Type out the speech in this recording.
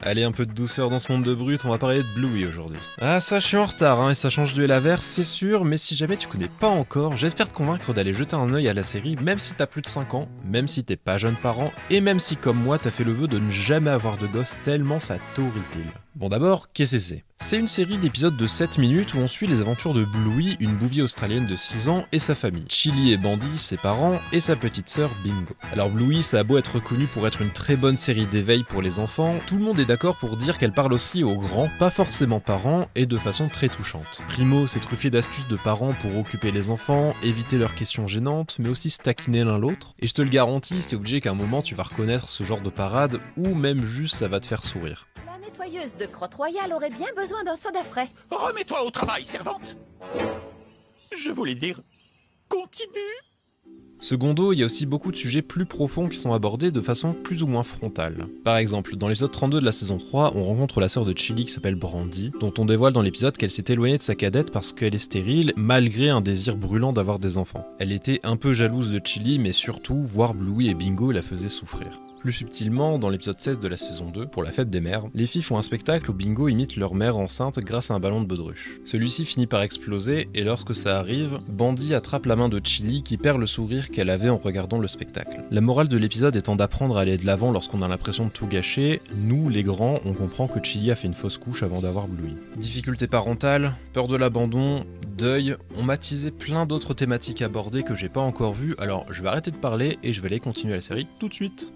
Allez, un peu de douceur dans ce monde de brut, on va parler de Bluey aujourd'hui. Ah ça, je suis en retard, et ça change du et la verse, c'est sûr, mais si jamais tu connais pas encore, j'espère te convaincre d'aller jeter un œil à la série, même si t'as plus de 5 ans, même si t'es pas jeune parent, et même si comme moi t'as fait le vœu de ne jamais avoir de gosse tellement ça t'horripile. Bon d'abord, qu'est-ce que c'est ? C'est une série d'épisodes de 7 minutes où on suit les aventures de Bluey, une bouvier australienne de 6 ans, et sa famille. Chili et Bandy, ses parents, et sa petite sœur Bingo. Alors Bluey, ça a beau être reconnu pour être une très bonne série d'éveil pour les enfants, tout le monde est d'accord pour dire qu'elle parle aussi aux grands, pas forcément parents, et de façon très touchante. Primo, c'est truffé d'astuces de parents pour occuper les enfants, éviter leurs questions gênantes, mais aussi se taquiner l'un l'autre. Et je te le garantis, c'est obligé qu'à un moment tu vas reconnaître ce genre de parade, ou même juste ça va te faire sourire. La nettoyeuse de Crotte Royale aurait bien besoin d'un soda frais. Remets-toi au travail, servante. Je voulais dire, continue. Secondo, il y a aussi beaucoup de sujets plus profonds qui sont abordés de façon plus ou moins frontale. Par exemple, dans l'épisode 32 de la saison 3, on rencontre la sœur de Chili qui s'appelle Brandy, dont on dévoile dans l'épisode qu'elle s'est éloignée de sa cadette parce qu'elle est stérile, malgré un désir brûlant d'avoir des enfants. Elle était un peu jalouse de Chili, mais surtout, voir Bluey et Bingo la faisaient souffrir. Plus subtilement, dans l'épisode 16 de la saison 2, pour la fête des mères, les filles font un spectacle où Bingo imite leur mère enceinte grâce à un ballon de baudruche. Celui-ci finit par exploser, et lorsque ça arrive, Bandy attrape la main de Chili qui perd le sourire qu'elle avait en regardant le spectacle. La morale de l'épisode étant d'apprendre à aller de l'avant lorsqu'on a l'impression de tout gâcher, nous, les grands, on comprend que Chili a fait une fausse couche avant d'avoir Bluey. Difficultés parentales, peur de l'abandon, deuil, on m'a teasé plein d'autres thématiques abordées que j'ai pas encore vues, alors je vais arrêter de parler et je vais aller continuer la série tout de suite.